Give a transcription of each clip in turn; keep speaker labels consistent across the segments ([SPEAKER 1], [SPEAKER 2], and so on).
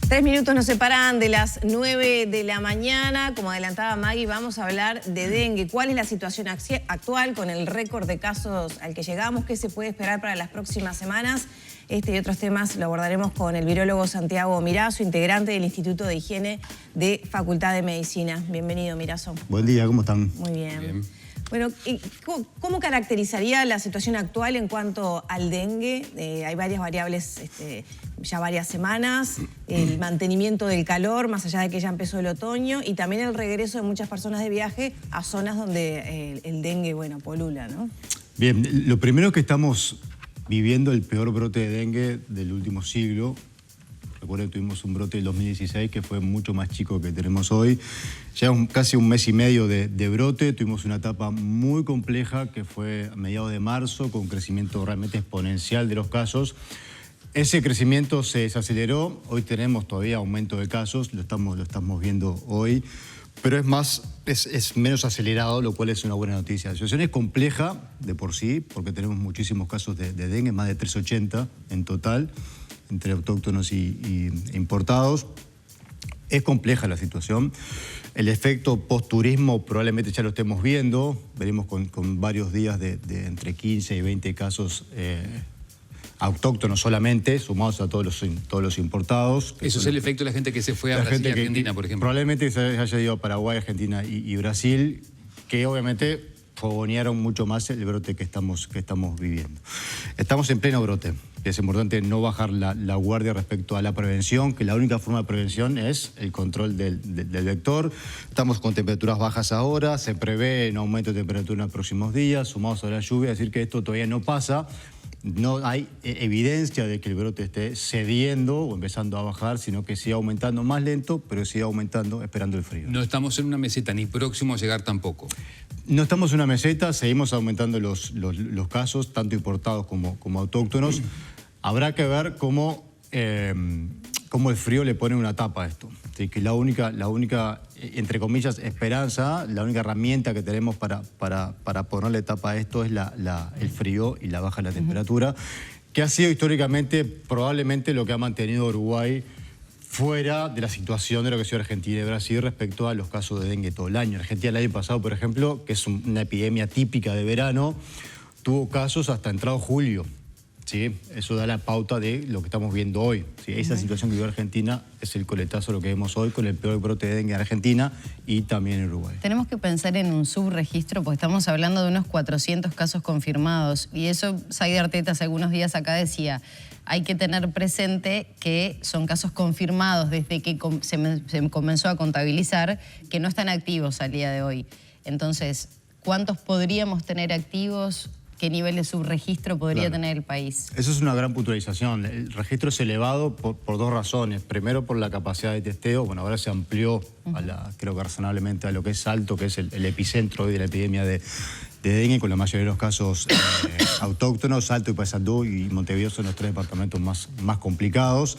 [SPEAKER 1] 3 minutos nos separan de las 9 de la mañana. Como adelantaba Maggie, vamos a hablar de dengue. ¿Cuál es la situación actual con el récord de casos al que llegamos? ¿Qué se puede esperar para las próximas semanas? Este y otros temas lo abordaremos con el virólogo Santiago Mirazo, integrante del Instituto de Higiene de Facultad de Medicina. Bienvenido, Mirazo.
[SPEAKER 2] Buen día, ¿cómo están?
[SPEAKER 1] Muy bien. Bueno, ¿cómo caracterizaría la situación actual en cuanto al dengue? Hay varias variables, ya varias semanas, el mantenimiento del calor, más allá de que ya empezó el otoño, y también el regreso de muchas personas de viaje a zonas donde el dengue, bueno, polula, ¿no?
[SPEAKER 2] Bien, lo primero es que estamos viviendo el peor brote de dengue del último siglo. Recuerden, tuvimos un brote del 2016 que fue mucho más chico que el que tenemos hoy. Ya casi un mes y medio de brote. Tuvimos una etapa muy compleja que fue a mediados de marzo, con un crecimiento realmente exponencial de los casos. Ese crecimiento se desaceleró. Hoy tenemos todavía aumento de casos, lo estamos viendo hoy. Pero es menos acelerado, lo cual es una buena noticia. La situación es compleja de por sí, porque tenemos muchísimos casos de dengue, más de 380 en total, entre autóctonos y importados. Es compleja la situación. El efecto post-turismo probablemente ya lo estemos viendo. Veremos con varios días de entre 15 y 20 casos autóctonos solamente, sumados a todos los importados.
[SPEAKER 3] Eso es el efecto de la gente que se fue a Brasil y Argentina, por ejemplo.
[SPEAKER 2] Probablemente se haya ido a Paraguay, Argentina y Brasil, que obviamente fogonearon mucho más el brote que estamos viviendo. Estamos en pleno brote. Es importante no bajar la guardia respecto a la prevención, que la única forma de prevención es el control del vector. Estamos con temperaturas bajas ahora, se prevé un aumento de temperatura en los próximos días, sumados a la lluvia, es decir que esto todavía no pasa. No hay evidencia de que el brote esté cediendo o empezando a bajar, sino que sigue aumentando más lento, pero sigue aumentando esperando el frío.
[SPEAKER 3] No estamos en una meseta, ni próximo a llegar tampoco.
[SPEAKER 2] No estamos en una meseta, seguimos aumentando los casos, tanto importados como autóctonos. Habrá que ver cómo el frío le pone una tapa a esto. Así que la única, entre comillas, esperanza, la única herramienta que tenemos para ponerle tapa a esto es el frío y la baja de la temperatura, que ha sido históricamente probablemente lo que ha mantenido Uruguay fuera de la situación de lo que ha sido Argentina y Brasil respecto a los casos de dengue todo el año. Argentina el año pasado, por ejemplo, que es una epidemia típica de verano, tuvo casos hasta entrado julio. ¿Sí? Eso da la pauta de lo que estamos viendo hoy. ¿Sí? Esa situación que vive Argentina es el coletazo de lo que vemos hoy con el peor brote de dengue en Argentina y también en Uruguay.
[SPEAKER 4] Tenemos que pensar en un subregistro porque estamos hablando de unos 400 casos confirmados y eso, Saide Arteta hace algunos días acá decía, hay que tener presente que son casos confirmados desde que se comenzó a contabilizar que no están activos al día de hoy. Entonces, ¿cuántos podríamos tener activos? ¿Qué nivel de subregistro podría tener el país?
[SPEAKER 2] Eso es una gran puntualización. El registro es elevado por dos razones. Primero, por la capacidad de testeo. Bueno, ahora se amplió, creo que razonablemente, a lo que es Salto, que es el epicentro hoy de la epidemia de dengue, con la mayoría de los casos autóctonos. Salto y Paysandú y Montevideo son los tres departamentos más complicados.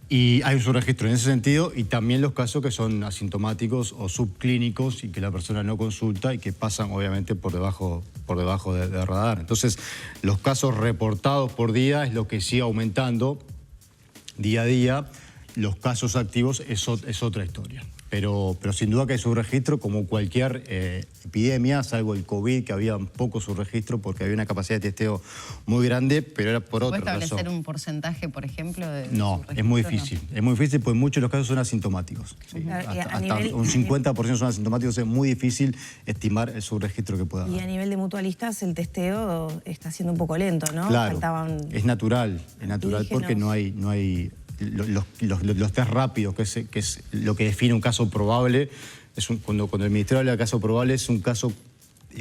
[SPEAKER 2] Y hay un subregistro en ese sentido y también los casos que son asintomáticos o subclínicos y que la persona no consulta y que pasan obviamente por debajo de radar. Entonces, los casos reportados por día es lo que sigue aumentando día a día. Los casos activos es otra historia. Pero sin duda que hay subregistro como cualquier epidemia, salvo el COVID, que había un poco subregistro porque había una capacidad de testeo muy grande, pero era por otra razón.
[SPEAKER 4] ¿Puede establecer un porcentaje, por ejemplo?
[SPEAKER 2] No, es muy difícil. No. Es muy difícil porque muchos de los casos son asintomáticos. ¿Sí? Hasta un 50% son asintomáticos, es muy difícil estimar el subregistro que pueda haber.
[SPEAKER 1] Y a nivel de mutualistas el testeo está siendo un poco lento, ¿no?
[SPEAKER 2] Claro, es natural porque no hay los test rápidos, que es lo que define un caso probable. Cuando el Ministerio habla de caso probable, es un caso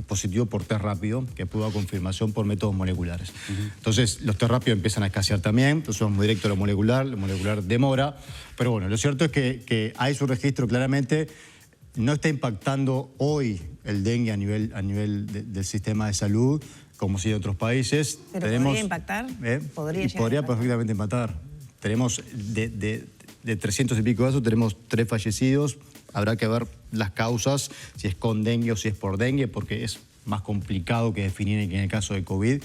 [SPEAKER 2] positivo por test rápido, que pudo dar confirmación por métodos moleculares. Entonces, los test rápidos empiezan a escasear también, entonces vamos directo a lo molecular demora. Pero bueno, lo cierto es que hay su registro claramente. No está impactando hoy el dengue a nivel del sistema de salud, como si en otros países.
[SPEAKER 1] ¿Pero podría impactar?
[SPEAKER 2] Podría perfectamente impactar. Tenemos de 300 y pico casos, tenemos 3 fallecidos. Habrá que ver las causas, si es con dengue o si es por dengue, porque es más complicado que definir que en el caso de COVID.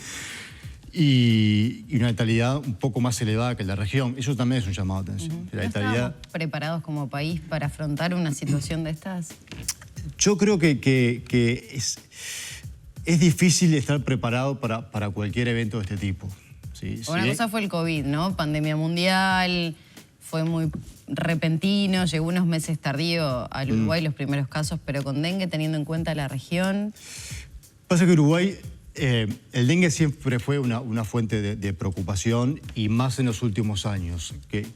[SPEAKER 2] y una letalidad un poco más elevada que la región. Eso también es un llamado de atención.
[SPEAKER 4] ¿No estábamos preparados como país para afrontar una situación de estas?
[SPEAKER 2] Yo creo que es difícil estar preparado para cualquier evento de este tipo. ¿Sí?
[SPEAKER 4] Una cosa fue el COVID, ¿no? Pandemia mundial, fue muy repentino, llegó unos meses tardío al Uruguay los primeros casos, pero con dengue, teniendo en cuenta la región.
[SPEAKER 2] Pasa que Uruguay, el dengue siempre fue una fuente de preocupación y más en los últimos años. Que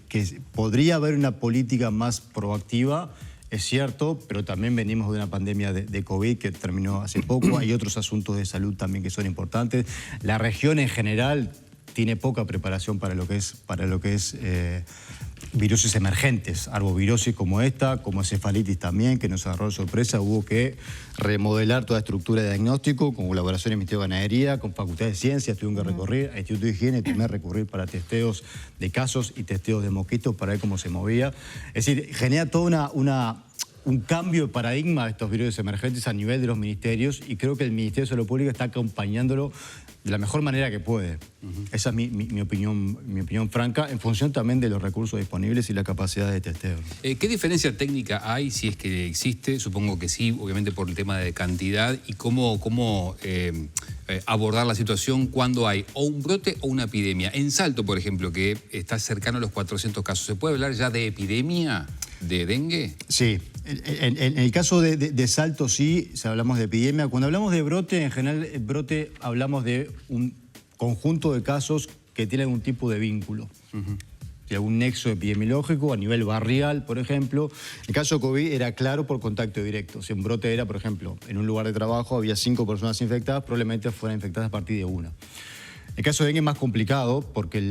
[SPEAKER 2] podría haber una política más proactiva, es cierto, pero también venimos de una pandemia de COVID que terminó hace poco. Hay otros asuntos de salud también que son importantes. La región en general tiene poca preparación para lo que es viruses emergentes, arbovirosis como esta, como encefalitis también, que nos agarró de sorpresa. Hubo que remodelar toda estructura de diagnóstico, con colaboración en Ministerio de Ganadería, con Facultad de Ciencias, tuvieron que recurrir a Instituto de Higiene, tuvieron que recurrir para testeos de casos y testeos de mosquitos para ver cómo se movía. Es decir, genera toda un cambio de paradigma de estos virus emergentes a nivel de los ministerios y creo que el Ministerio de Salud Pública está acompañándolo de la mejor manera que puede. Esa es mi opinión franca, en función también de los recursos disponibles y la capacidad de testeo.
[SPEAKER 3] ¿Qué diferencia técnica hay, si es que existe? Supongo que sí, obviamente por el tema de cantidad. ¿Y cómo abordar la situación cuando hay o un brote o una epidemia? En Salto, por ejemplo, que está cercano a los 400 casos, ¿se puede hablar ya de epidemia de dengue?
[SPEAKER 2] Sí. En el caso de Salto sí, si hablamos de epidemia. Cuando hablamos de brote, en general, brote hablamos de un conjunto de casos que tienen algún tipo de vínculo. De algún nexo epidemiológico a nivel barrial, por ejemplo. En el caso de COVID era claro por contacto directo. Si un brote era, por ejemplo, en un lugar de trabajo había 5 personas infectadas, probablemente fueran infectadas a partir de 1. El caso de dengue es más complicado porque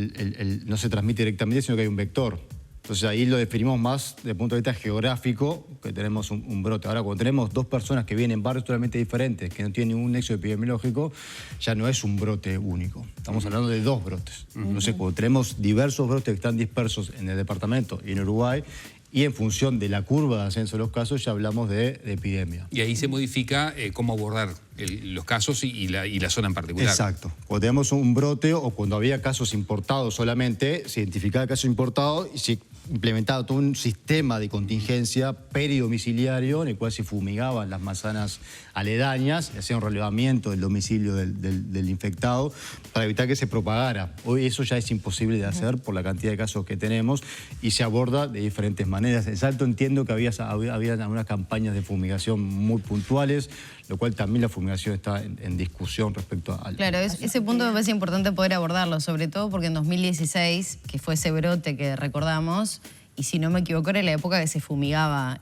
[SPEAKER 2] no se transmite directamente, sino que hay un vector. Entonces ahí lo definimos más desde el punto de vista geográfico, que tenemos un brote. Ahora, cuando tenemos 2 personas que vienen en barrios totalmente diferentes, que no tienen ningún nexo epidemiológico, ya no es un brote único. Estamos hablando de 2 brotes. Entonces, cuando tenemos diversos brotes que están dispersos en el departamento y en Uruguay, y en función de la curva de ascenso de los casos, ya hablamos de epidemia.
[SPEAKER 3] Y ahí se modifica cómo abordar los casos y la zona en particular.
[SPEAKER 2] Exacto. Cuando tenemos un brote o cuando había casos importados solamente, se identificaba el caso importado y se implementaba todo un sistema de contingencia peridomiciliario en el cual se fumigaban las manzanas aledañas, se hacía un relevamiento del domicilio del infectado para evitar que se propagara. Hoy eso ya es imposible de hacer por la cantidad de casos que tenemos y se aborda de diferentes maneras. En Salto entiendo que había algunas campañas de fumigación muy puntuales, lo cual también la fumigación está en discusión respecto al...
[SPEAKER 4] Claro, ese punto me parece importante poder abordarlo, sobre todo porque en 2016, que fue ese brote que recordamos, y si no me equivoco era la época que se fumigaba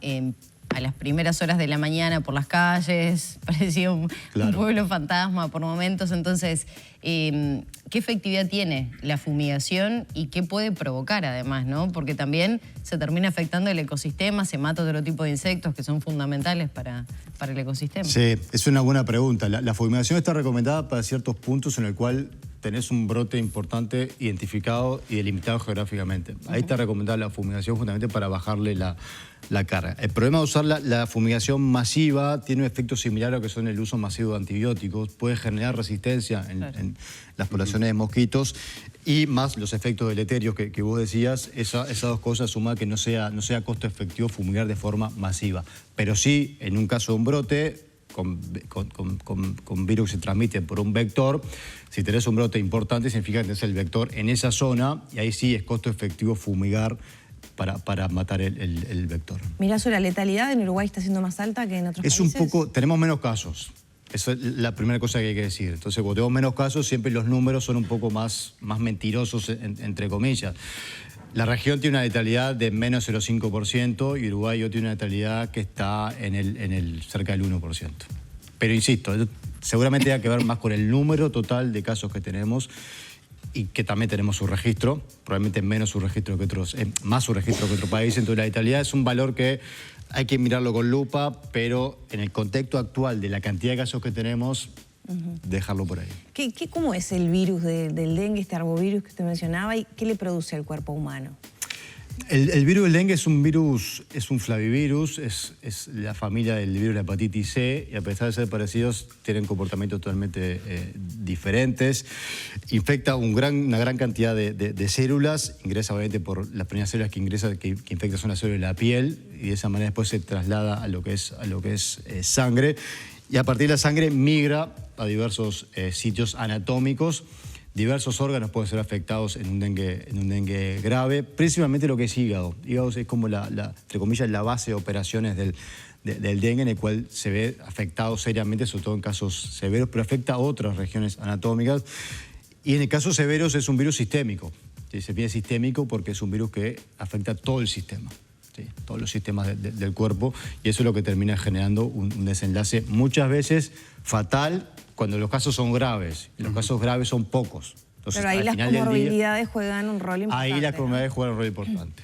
[SPEAKER 4] a las primeras horas de la mañana por las calles, parecía un pueblo fantasma por momentos. Entonces, ¿qué efectividad tiene la fumigación y qué puede provocar además, ¿no? Porque también se termina afectando el ecosistema, se mata otro tipo de insectos que son fundamentales para el ecosistema. Sí,
[SPEAKER 2] es una buena pregunta. La fumigación está recomendada para ciertos puntos en el cual tenés un brote importante identificado y delimitado geográficamente. Ahí está recomendada la fumigación justamente para bajarle la carga. El problema de usar la fumigación masiva tiene un efecto similar a lo que son el uso masivo de antibióticos. Puede generar resistencia en las poblaciones de mosquitos y más los efectos deleterios que vos decías. Esas 2 cosas suman que no sea costo efectivo fumigar de forma masiva. Pero sí, en un caso de un brote, con virus que se transmiten por un vector, si tenés un brote importante significa que tenés el vector en esa zona y ahí sí es costo efectivo fumigar para matar el vector.
[SPEAKER 1] Mirá, ¿la letalidad en Uruguay está siendo más alta que en otros países?
[SPEAKER 2] Un poco, tenemos menos casos. Esa es la primera cosa que hay que decir. Entonces, cuando tenemos menos casos, siempre los números son un poco más mentirosos, entre comillas. La región tiene una letalidad de menos 0,5% y Uruguay tiene una letalidad que está en cerca del 1%. Pero insisto, seguramente tiene que ver más con el número total de casos que tenemos y que también tenemos su registro, probablemente menos su registro que otros, más su registro que otros países. Entonces la letalidad es un valor que hay que mirarlo con lupa, pero en el contexto actual de la cantidad de casos que tenemos, dejarlo por ahí.
[SPEAKER 1] ¿Cómo es el virus del dengue, este arbovirus que usted mencionaba, y qué le produce al cuerpo humano?
[SPEAKER 2] El virus del dengue es un flavivirus, es la familia del virus de la hepatitis C, y a pesar de ser parecidos, tienen comportamientos totalmente diferentes. Infecta una gran cantidad de células, ingresa obviamente por las primeras células que infectan son las células de la piel, y de esa manera después se traslada a lo que es sangre, y a partir de la sangre migra a diversos sitios anatómicos. Diversos órganos pueden ser afectados en un dengue grave, principalmente lo que es hígado. Hígado es como entre comillas, la base de operaciones del dengue, en el cual se ve afectado seriamente, sobre todo en casos severos, pero afecta a otras regiones anatómicas. Y en el caso severos es un virus sistémico. ¿Sí? Se pide sistémico porque es un virus que afecta a todo el sistema. ¿Sí? Todos los sistemas del cuerpo, y eso es lo que termina generando un desenlace muchas veces fatal cuando los casos son graves, y los casos graves son pocos. Entonces,
[SPEAKER 1] pero ahí las comorbilidades juegan un rol importante.
[SPEAKER 2] Ahí las comorbilidades juegan un rol importante.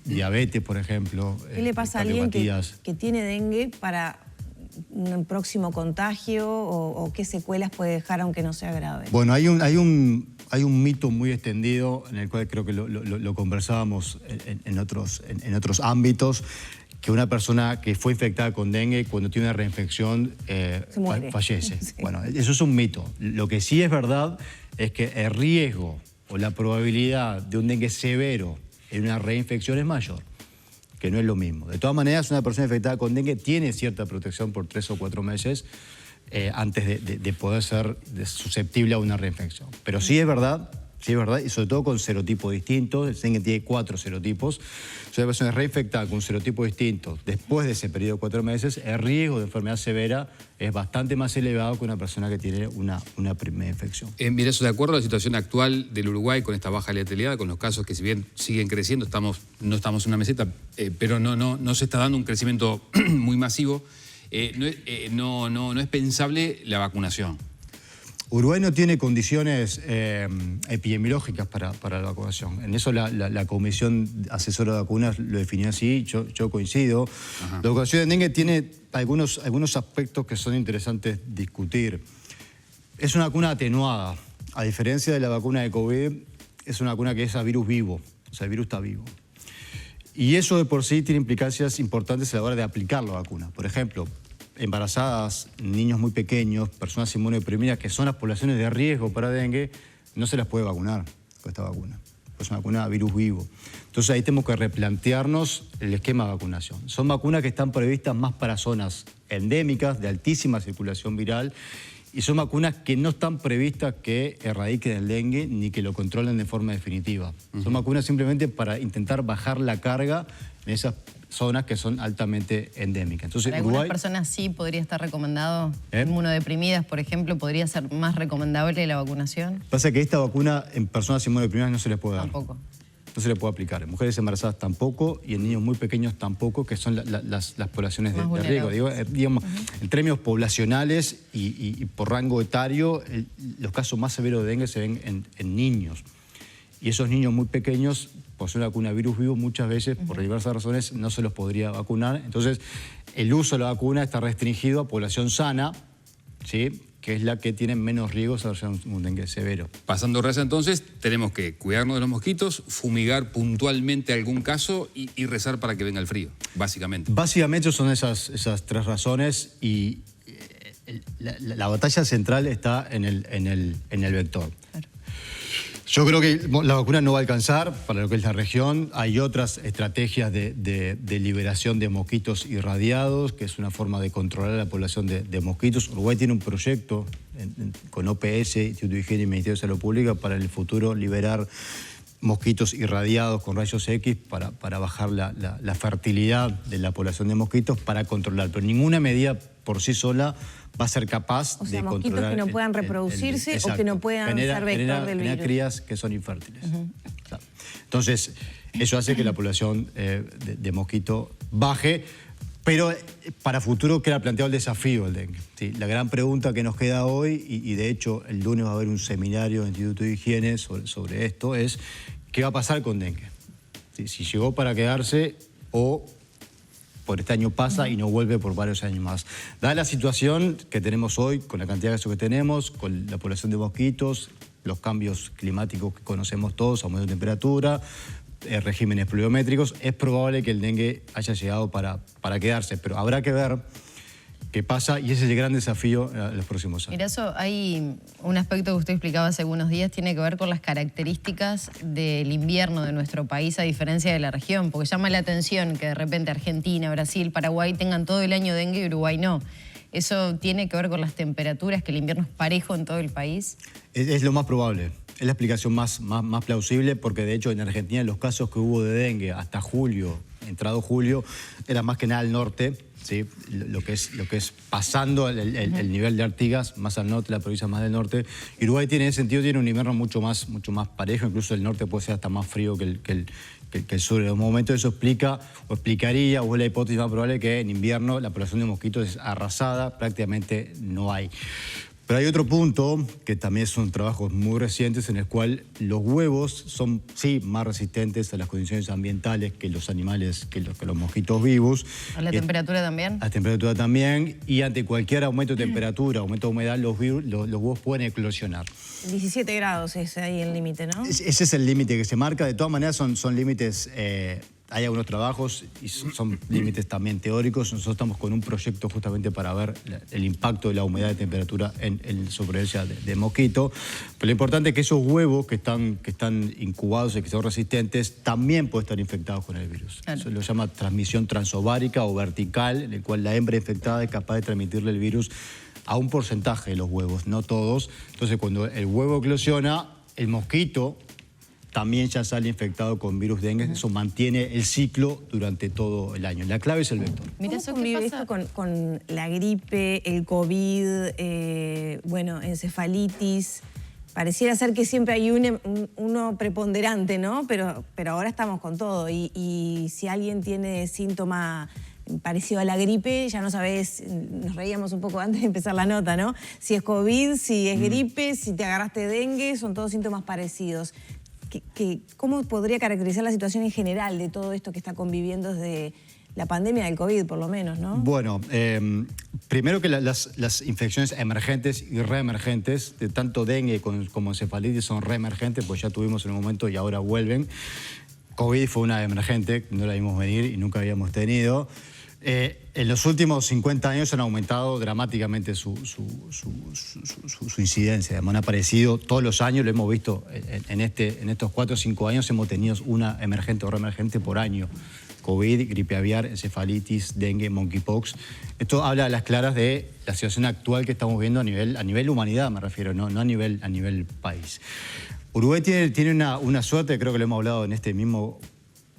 [SPEAKER 2] Diabetes, por ejemplo.
[SPEAKER 1] ¿Qué le pasa a alguien que tiene dengue para un próximo contagio o qué secuelas puede dejar aunque no sea grave?
[SPEAKER 2] Bueno, hay un mito muy extendido en el cual creo que lo conversábamos en otros ámbitos, que una persona que fue infectada con dengue, cuando tiene una reinfección, fallece. Sí. Bueno, eso es un mito. Lo que sí es verdad es que el riesgo o la probabilidad de un dengue severo en una reinfección es mayor, que no es lo mismo. De todas maneras, una persona infectada con dengue tiene cierta protección por 3 o 4 meses antes de poder ser susceptible a una reinfección. Pero sí es verdad, y sobre todo con serotipos distintos. El dengue tiene 4 serotipos. Si una persona es reinfectada con un serotipo distinto después de ese periodo de 4 meses, el riesgo de enfermedad severa es bastante más elevado que una persona que tiene una primera infección.
[SPEAKER 3] Mira, eso de acuerdo a la situación actual del Uruguay con esta baja letalidad, con los casos que si bien siguen creciendo, no estamos en una meseta, pero no se está dando un crecimiento muy masivo. No es pensable la vacunación.
[SPEAKER 2] Uruguay no tiene condiciones epidemiológicas para la vacunación. En eso la Comisión Asesora de Vacunas lo definió así, yo coincido. Ajá. La vacunación de dengue tiene algunos aspectos que son interesantes discutir. Es una vacuna atenuada. A diferencia de la vacuna de COVID, es una vacuna que es a virus vivo, o sea, el virus está vivo. Y eso de por sí tiene implicancias importantes a la hora de aplicar la vacuna. Por ejemplo, embarazadas, niños muy pequeños, personas inmunodeprimidas, que son las poblaciones de riesgo para dengue, no se las puede vacunar con esta vacuna. Es una vacuna a virus vivo. Entonces ahí tenemos que replantearnos el esquema de vacunación. Son vacunas que están previstas más para zonas endémicas, de altísima circulación viral, y son vacunas que no están previstas que erradiquen el dengue ni que lo controlen de forma definitiva. Son vacunas simplemente para intentar bajar la carga en esas zonas que son altamente endémicas. Entonces,
[SPEAKER 4] para algunas personas sí podría estar recomendado, inmunodeprimidas, por ejemplo, ¿podría ser más recomendable la vacunación? Pasa
[SPEAKER 2] que esta vacuna en personas inmunodeprimidas no se les puede dar.
[SPEAKER 4] Tampoco.
[SPEAKER 2] No se le puede aplicar. En mujeres embarazadas tampoco, y en niños muy pequeños tampoco, que son las poblaciones de riesgo. Digamos, en términos poblacionales y por rango etario, los casos más severos de dengue se ven en niños. Y esos niños muy pequeños, por ser una vacuna virus vivo, muchas veces, por diversas razones, no se los podría vacunar. Entonces, el uso de la vacuna está restringido a población sana, ¿sí?, que es la que tiene menos riesgos a desarrollar un dengue severo.
[SPEAKER 3] Pasando raya, entonces, tenemos que cuidarnos de los mosquitos, fumigar puntualmente algún caso y rezar para que venga el frío, básicamente.
[SPEAKER 2] Básicamente son esas 3 razones, y la batalla central está en el vector. Claro. Yo creo que la vacuna no va a alcanzar para lo que es la región. Hay otras estrategias de liberación de mosquitos irradiados, que es una forma de controlar la población de mosquitos. Uruguay tiene un proyecto con OPS, Instituto de Higiene y Ministerio de Salud Pública, para en el futuro liberar mosquitos irradiados con rayos X para bajar la fertilidad de la población de mosquitos, para controlar. Pero ninguna medida por sí sola va a ser capaz de controlar.
[SPEAKER 1] Mosquitos que no puedan reproducirse o que no puedan ser vector del virus.
[SPEAKER 2] Genera crías que son infértiles. Claro. Entonces, eso hace que la población de mosquito baje, pero para futuro queda planteado el desafío del dengue. ¿Sí? La gran pregunta que nos queda hoy, y de hecho el lunes va a haber un seminario en el Instituto de Higiene sobre esto, es ¿qué va a pasar con dengue? ¿Sí? Si llegó para quedarse o por este año pasa y no vuelve por varios años más. Dada la situación que tenemos hoy, con la cantidad de casos que tenemos, con la población de mosquitos, los cambios climáticos que conocemos todos, aumento de temperatura, regímenes pluviométricos, es probable que el dengue haya llegado para quedarse, pero habrá que ver qué pasa y ese es el gran desafío en los próximos años.
[SPEAKER 4] Mira, eso hay un aspecto que usted explicaba hace algunos días, tiene que ver con las características del invierno de nuestro país a diferencia de la región, porque llama la atención que de repente Argentina, Brasil, Paraguay tengan todo el año dengue y Uruguay no. ¿Eso tiene que ver con las temperaturas, que el invierno es parejo en todo el país?
[SPEAKER 2] Es lo más probable. Es la explicación más plausible porque de hecho en Argentina los casos que hubo de dengue hasta julio, entrado julio, era más que nada al norte, ¿sí? lo que es pasando el nivel de Artigas, más al norte, la provincia más del norte. Y Uruguay en ese sentido tiene un invierno mucho más parejo, incluso el norte puede ser hasta más frío que el sur. En un momento eso explicaría, o es la hipótesis más probable, que en invierno la población de mosquitos es arrasada, prácticamente no hay. Pero hay otro punto, que también son trabajos muy recientes, en el cual los huevos son, sí, más resistentes a las condiciones ambientales que los animales, que los mosquitos vivos.
[SPEAKER 4] ¿A la temperatura también?
[SPEAKER 2] A la temperatura también, y ante cualquier aumento de temperatura, aumento de humedad, los huevos pueden eclosionar.
[SPEAKER 1] 17 grados es ahí el límite, ¿no?
[SPEAKER 2] Ese es el límite que se marca. De todas maneras son límites... hay algunos trabajos y son límites también teóricos. Nosotros estamos con un proyecto justamente para ver el impacto de la humedad de temperatura en supervivencia de mosquito. Pero lo importante es que esos huevos que están incubados y que son resistentes también pueden estar infectados con el virus.
[SPEAKER 4] Claro.
[SPEAKER 2] Eso lo llama transmisión transovárica o vertical, en el cual la hembra infectada es capaz de transmitirle el virus a un porcentaje de los huevos, no todos. Entonces, cuando el huevo eclosiona, el mosquito también ya sale infectado con virus dengue. Eso mantiene el ciclo durante todo el año. La clave es el vector.
[SPEAKER 4] Mira,
[SPEAKER 1] ¿Cómo convive esto con la gripe, el COVID, bueno, encefalitis? Pareciera ser que siempre hay uno preponderante, ¿no? Pero ahora estamos con todo. Y si alguien tiene síntoma parecido a la gripe, ya no sabés, nos reíamos un poco antes de empezar la nota, ¿no? Si es COVID, si es gripe, si te agarraste dengue, son todos síntomas parecidos. ¿Cómo podría caracterizar la situación en general de todo esto que está conviviendo desde la pandemia del COVID, por lo menos, ¿no?
[SPEAKER 2] Bueno, primero que las infecciones emergentes y reemergentes, de tanto dengue como encefalitis, son reemergentes, pues ya tuvimos en un momento y ahora vuelven. COVID fue una emergente, no la vimos venir y nunca habíamos tenido. En los últimos 50 años han aumentado dramáticamente su incidencia. Han aparecido todos los años, lo hemos visto en estos 4 o 5 años, hemos tenido una emergente o reemergente por año. COVID, gripe aviar, encefalitis, dengue, monkeypox. Esto habla a las claras de la situación actual que estamos viendo a nivel humanidad, me refiero, no a nivel país. Uruguay tiene una suerte, creo que lo hemos hablado en este mismo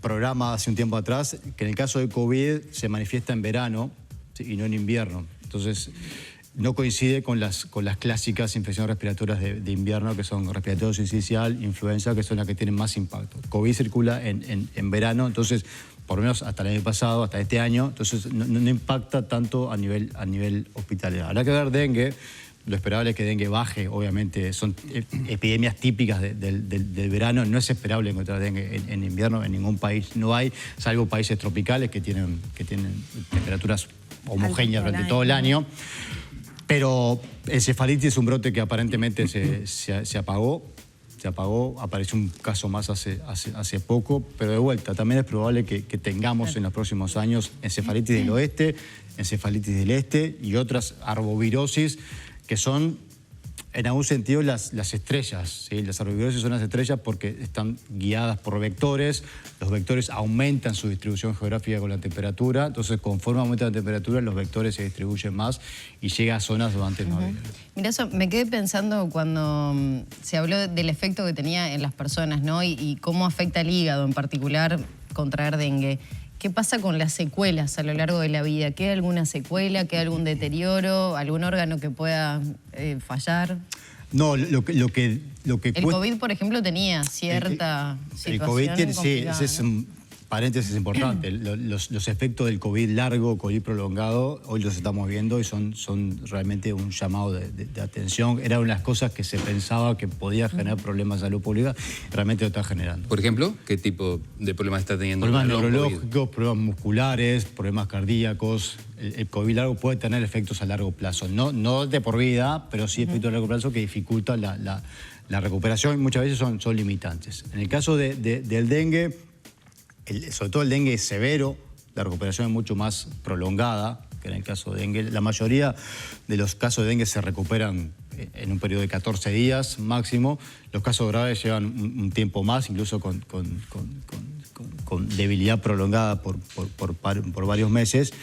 [SPEAKER 2] programa hace un tiempo atrás, que en el caso de COVID se manifiesta en verano, ¿sí? Y no en invierno. Entonces, no coincide con las clásicas infecciones respiratorias de invierno, que son respiratorio sincicial, influenza, que son las que tienen más impacto. COVID circula en verano, entonces, por lo menos hasta el año pasado, hasta este año, entonces no impacta tanto a nivel hospitalario. Habrá que ver dengue. Lo esperable es que dengue baje, obviamente, son epidemias típicas del verano. No es esperable encontrar dengue en invierno, en ningún país no hay, salvo países tropicales que tienen temperaturas homogéneas durante todo el año. Pero encefalitis es un brote que aparentemente se apagó, apareció un caso más hace poco, pero de vuelta, también es probable que tengamos en los próximos años encefalitis del oeste, encefalitis del este y otras arbovirosis, que son, en algún sentido, las estrellas, ¿sí? Las arbovirosis son las estrellas porque están guiadas por vectores. Los vectores aumentan su distribución geográfica con la temperatura. Entonces, conforme aumenta la temperatura, los vectores se distribuyen más y llega a zonas donde antes no había.
[SPEAKER 4] Mira, eso me quedé pensando cuando se habló del efecto que tenía en las personas, ¿no? Y cómo afecta al hígado, en particular, contraer dengue. ¿Qué pasa con las secuelas a lo largo de la vida? ¿Queda alguna secuela? ¿Queda algún deterioro? ¿Algún órgano que pueda fallar?
[SPEAKER 2] No, lo que
[SPEAKER 4] el COVID, por ejemplo, tenía cierta situación
[SPEAKER 2] el COVID tiene,
[SPEAKER 4] complicada,
[SPEAKER 2] sí, ese es un paréntesis importante. Los efectos del COVID largo, COVID prolongado, hoy los estamos viendo y son realmente un llamado de atención. Era una de las cosas que se pensaba que podía generar problemas de salud pública, realmente lo está generando.
[SPEAKER 3] Por ejemplo, ¿qué tipo de problemas está teniendo?
[SPEAKER 2] Problemas neurológicos, problemas musculares, problemas cardíacos. El COVID largo puede tener efectos a largo plazo. No de por vida, pero sí efectos a largo plazo que dificultan la recuperación y muchas veces son limitantes. En el caso del dengue, sobre todo el dengue severo, la recuperación es mucho más prolongada que en el caso de dengue. La mayoría de los casos de dengue se recuperan en un periodo de 14 días máximo. Los casos graves llevan un tiempo más, incluso con debilidad prolongada por varios meses.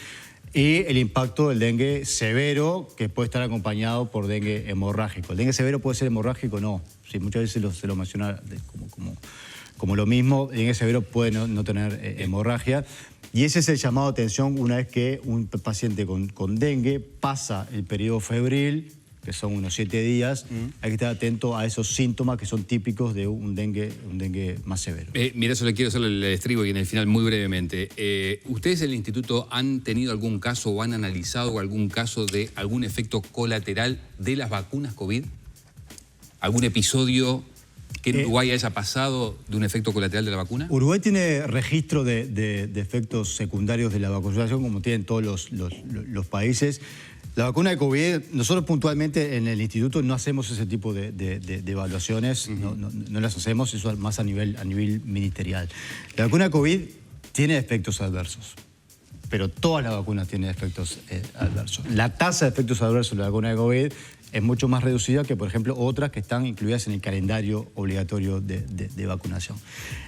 [SPEAKER 2] Y el impacto del dengue severo, que puede estar acompañado por dengue hemorrágico. El dengue severo puede ser hemorrágico, no. Sí, muchas veces se lo menciona como lo mismo. El dengue severo puede no tener hemorragia. Y ese es el llamado a atención una vez que un paciente con dengue pasa el periodo febril, que son unos 7 días. Hay que estar atento a esos síntomas que son típicos de un dengue más severo.
[SPEAKER 3] Mira, eso le quiero hacer el estribo y en el final muy brevemente. ¿Ustedes en el instituto han tenido algún caso o han analizado algún caso de algún efecto colateral de las vacunas COVID? ¿Algún episodio que en Uruguay haya pasado de un efecto colateral de la vacuna?
[SPEAKER 2] Uruguay tiene registro de efectos secundarios de la vacunación, como tienen todos los países. La vacuna de COVID, nosotros puntualmente en el instituto no hacemos ese tipo de evaluaciones, no las hacemos, eso más a nivel ministerial. La vacuna de COVID tiene efectos adversos, pero todas las vacunas tienen efectos adversos. La tasa de efectos adversos de la vacuna de COVID es mucho más reducida que, por ejemplo, otras que están incluidas en el calendario obligatorio de vacunación.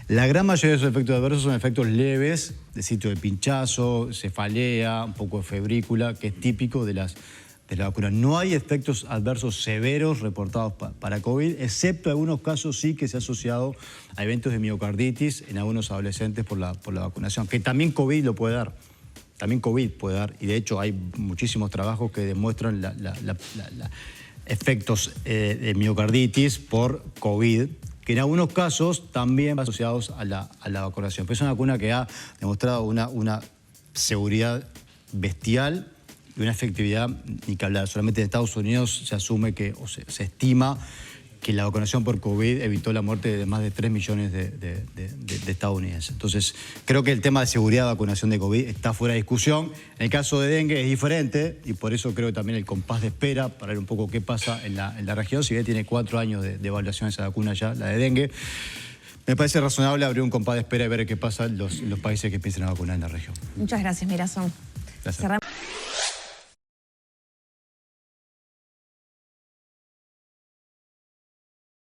[SPEAKER 2] La gran mayoría de esos efectos adversos son efectos leves, de sitio de pinchazo, cefalea, un poco de febrícula, que es típico de la vacuna. No hay efectos adversos severos reportados para COVID, excepto algunos casos sí que se ha asociado a eventos de miocarditis en algunos adolescentes por la vacunación, que también COVID lo puede dar. También COVID puede dar, y de hecho hay muchísimos trabajos que demuestran efectos de miocarditis por COVID, que en algunos casos también van asociados a la vacunación. Pero es una vacuna que ha demostrado una seguridad bestial y una efectividad ni que hablar. Solamente en Estados Unidos se asume que, o se estima que la vacunación por COVID evitó la muerte de más de 3 millones de estadounidenses. Entonces, creo que el tema de seguridad de vacunación de COVID está fuera de discusión. En el caso de dengue es diferente y por eso creo que también el compás de espera para ver un poco qué pasa en la región. Si bien tiene 4 años de evaluación esa vacuna ya, la de dengue, me parece razonable abrir un compás de espera y ver qué pasa en los países que empiecen a vacunar en la región.
[SPEAKER 1] Muchas gracias, Mirazón.
[SPEAKER 2] Gracias.